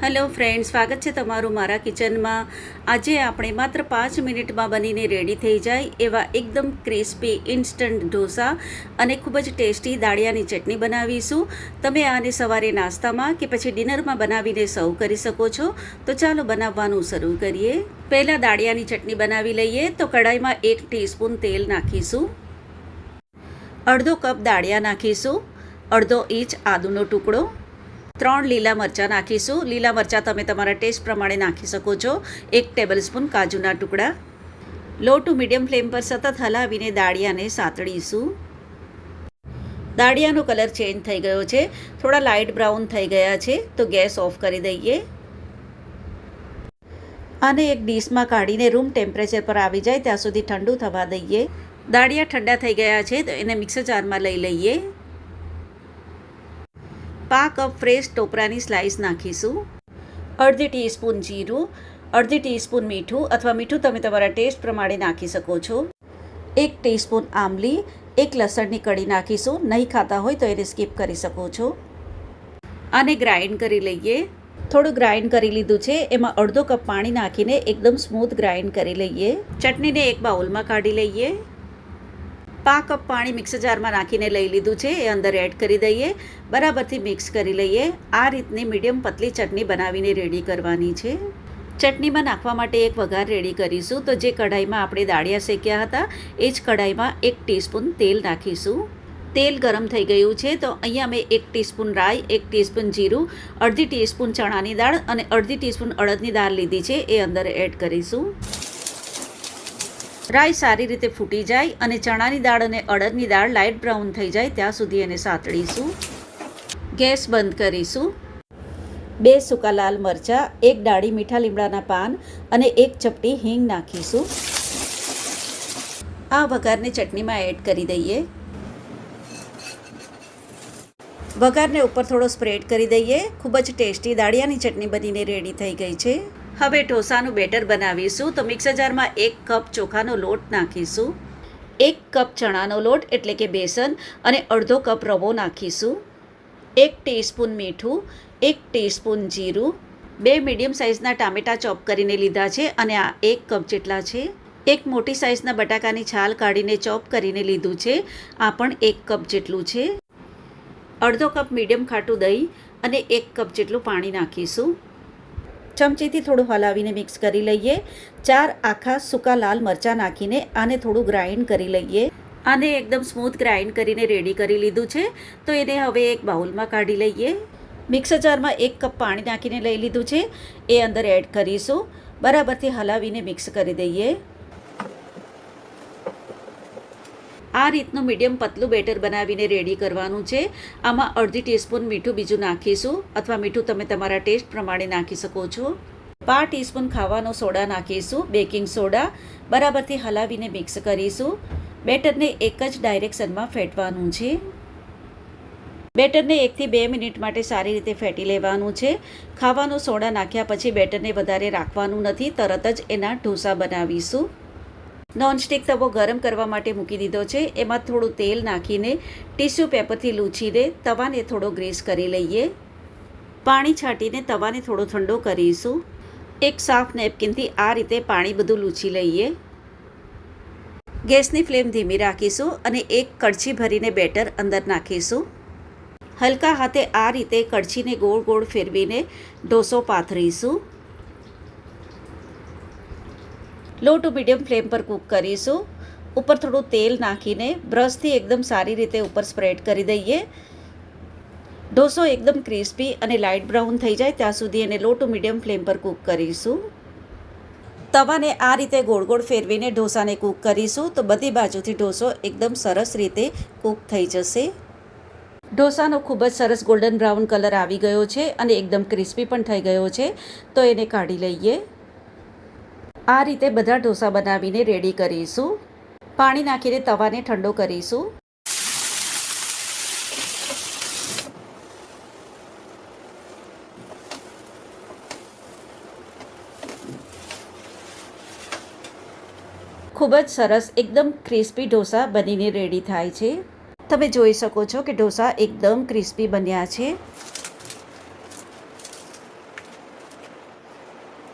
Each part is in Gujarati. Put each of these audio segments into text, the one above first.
હેલો ફ્રેન્ડ, સ્વાગત છે તમારું મારા કિચનમાં. આજે આપણે માત્ર 5 મિનિટમાં બનીને રેડી થઈ જાય એવા એકદમ ક્રિસ્પી ઇન્સ્ટન્ટ ઢોસા અને ખૂબ જ ટેસ્ટી દાળિયાની ચટણી બનાવીશું. તમે આને સવારે નાસ્તામાં કે પછી ડિનરમાં બનાવીને સર્વ કરી શકો છો. તો ચાલો બનાવવાનું શરૂ કરીએ. પહેલાં દાળિયાની ચટણી બનાવી લઈએ. તો કઢાઈમાં 1 ટીસ્પૂન તેલ નાખીશું. અડધો કપ દાળિયા નાખીશું. અડધો ઇંચ આદુનો ટુકડો. 3 લીલા મરચાં નાખીશું. લીલા મરચાં તમે તમારા ટેસ્ટ પ્રમાણે નાખી શકો છો. 1 ટેબલસ્પૂન કાજુના ટુકડા. લો ટુ મીડિયમ ફ્લેમ પર સતત હલાવીને દાળિયાને સાતળીશું. દાળિયાનો કલર ચેન્જ થઈ ગયો છે, થોડા લાઇટ બ્રાઉન થઈ ગયા છે. તો ગેસ ઓફ કરી દઈએ. આને એક ડીશમાં કાઢીને રૂમ ટેમ્પરેચર પર આવી જાય ત્યાં સુધી ઠંડુ થવા દઈએ. દાળિયા ઠંડા થઈ ગયા છે તો એને મિક્સર જારમાં લઈ લઈએ. 5 કપ ફ્રેશ ટોપરાની સ્લાઇસ નાખીશું. અડધી ટીસ્પૂન જીરું, અડધી ટીસ્પૂન મીઠું અથવા મીઠું તમે તમારા ટેસ્ટ પ્રમાણે નાખી શકો છો. 1 ટીસ્પૂન આમલી, 1 લસણની કળી નાખીશું. નહીં ખાતા હોય તો એને સ્કીપ કરી શકો છો. આને ગ્રાઇન્ડ કરી લઈએ. થોડું ગ્રાઇન્ડ કરી લીધું છે. એમાં અડધો કપ પાણી નાખીને એકદમ સ્મૂથ ગ્રાઇન્ડ કરી લઈએ. ચટણીને એક બાઉલમાં કાઢી લઈએ. 5 કપ પાણી મિક્સર જારમાં નાખીને લઈ લીધું છે, એ અંદર એડ કરી દઈએ. બરાબરથી મિક્સ કરી લઈએ. આ રીતની મીડિયમ પતલી ચટણી બનાવીને રેડી કરવાની છે. ચટણીમાં નાખવા માટે એક વઘાર રેડી કરીશું. તો જે કઢાઈમાં આપણે દાળિયા શેક્યા હતા એ જ કઢાઈમાં 1 ટીસ્પૂન તેલ નાખીશું. તેલ ગરમ થઈ ગયું છે તો અહીંયા મેં 1 ટીસ્પૂન રાઈ, 1 ટીસ્પૂન જીરું, અડધી ટીસ્પૂન ચણાની દાળ અને અડધી ટીસ્પૂન અડદની દાળ લીધી છે, એ અંદર એડ કરીશું. રાઈ સારી રીતે ફૂટી જાય અને ચણાની દાળ અને અડદની દાળ લાઇટ બ્રાઉન થઈ જાય ત્યાં સુધી એને સાતળીશું. ગેસ બંધ કરીશું. 2 સૂકા લાલ મરચાં, 1 ડાળી મીઠા લીમડાના પાન અને 1 ચપટી હિંગ નાખીશું. આ વઘારને ચટણીમાં એડ કરી દઈએ. વઘારને ઉપર થોડો સ્પ્રેડ કરી દઈએ. ખૂબ જ ટેસ્ટી દાળિયાની ચટણી બનીને રેડી થઈ ગઈ છે. હવે ઢોસાનું બેટર બનાવીશું. તો મિક્સર જારમાં 1 કપ ચોખાનો લોટ નાખીશું. 1 કપ ચણાનો લોટ એટલે કે બેસન અને અડધો કપ રવો નાખીશું. 1 ટીસ્પૂન મીઠું, 1 ટીસ્પૂન જીરું, 2 મીડિયમ સાઇઝના ટામેટાં ચોપ કરીને લીધા છે અને આ 1 કપ જેટલા છે. 1 મોટી સાઇઝના બટાકાની છાલ કાઢીને ચોપ કરીને લીધું છે, આ પણ 1 કપ જેટલું છે. અડધો કપ મીડિયમ ખાટું દહીં અને 1 કપ જેટલું પાણી નાખીશું. ચમચીથી થોડું હલાવીને મિક્સ કરી લઈએ. 4 આખા સૂકા લાલ મરચાં નાખીને આને થોડું ગ્રાઇન્ડ કરી લઈએ. આને એકદમ સ્મૂથ ગ્રાઇન્ડ કરીને રેડી કરી લીધું છે. તો એને હવે એક બાઉલમાં કાઢી લઈએ. મિક્સર જારમાં 1 કપ પાણી નાખીને લઈ લીધું છે, એ અંદર એડ કરીશું. બરાબરથી હલાવીને મિક્સ કરી દઈએ. આ રીતનું મીડિયમ પતલું બેટર બનાવીને રેડી કરવાનું છે. આમાં અડધી ટીસ્પૂન મીઠું બીજું નાખીશું અથવા મીઠું તમે તમારા ટેસ્ટ પ્રમાણે નાખી શકો છો. 1/2 ટીસ્પૂન ખાવાનો સોડા નાખીશું, બેકિંગ સોડા. બરાબરથી હલાવીને મિક્સ કરીશું. બેટરને એક જ ડાયરેક્શનમાં ફેટવાનું છે. બેટરને 1 થી 2 મિનિટ માટે સારી રીતે ફેટી લેવાનું છે. ખાવાનો સોડા નાખ્યા પછી બેટરને વધારે રાખવાનું નથી, તરત જ એના ઢોસા બનાવીશું. નોનસ્ટિક તવો ગરમ કરવા માટે મૂકી દીધો છે. એમાં થોડું તેલ નાખીને ટીશ્યુ પેપરથી લૂછીને તવાને થોડો ગ્રીસ કરી લઈએ. પાણી છાંટીને તવાને થોડો ઠંડો કરીશું. એક સાફ નેપકિનથી આ રીતે પાણી બધું લૂછી લઈએ. ગેસની ફ્લેમ ધીમી રાખીશું અને એક કડછી ભરીને બેટર અંદર નાખીશું. હલકા હાથે આ રીતે કડછીને ગોળ ગોળ ફેરવીને ઢોસો પાથરીશું. લો ટુ મીડિયમ ફ્લેમ પર કૂક કરીશું. ઉપર થોડું તેલ નાખીને બ્રશથી એકદમ સારી રીતે ઉપર સ્પ્રેડ કરી દઈએ. ઢોસો એકદમ ક્રિસ્પી અને લાઇટ બ્રાઉન થઈ જાય ત્યાં સુધી એને લો ટુ મીડિયમ ફ્લેમ પર કૂક કરીશું. તવાને આ રીતે ગોળ ગોળ ફેરવીને ઢોસાને કૂક કરીશું તો બધી બાજુથી ઢોસો એકદમ સરસ રીતે કૂક થઈ જશે. ઢોસાનો ખૂબ જ સરસ ગોલ્ડન બ્રાઉન કલર આવી ગયો છે અને એકદમ ક્રિસ્પી પણ થઈ ગયો છે. તો એને કાઢી લઈએ. આ રીતે બધા ઢોસા બનાવીને રેડી કરીશું. પાણી નાખીને તવાને ઠંડો કરીશું. ખૂબ જ સરસ એકદમ ક્રિસ્પી ઢોસા બનીને રેડી થાય છે. તમે જોઈ શકો છો કે ઢોસા એકદમ ક્રિસ્પી બન્યા છે.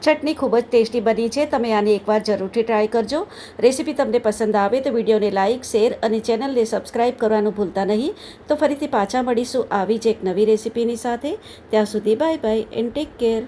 ચટણી ખૂબ જ ટેસ્ટી બની છે. તમે આને એકવાર જરૂરથી ટ્રાય કરજો. રેસીપી તમને પસંદ આવે તો વિડીયોને લાઇક, શેર અને ચેનલને સબસ્ક્રાઈબ કરવાનું ભૂલતા નહીં. તો ફરીથી પાછા મળીશું આવી જ એક નવી રેસીપીની સાથે. ત્યાં સુધી bye bye and take care.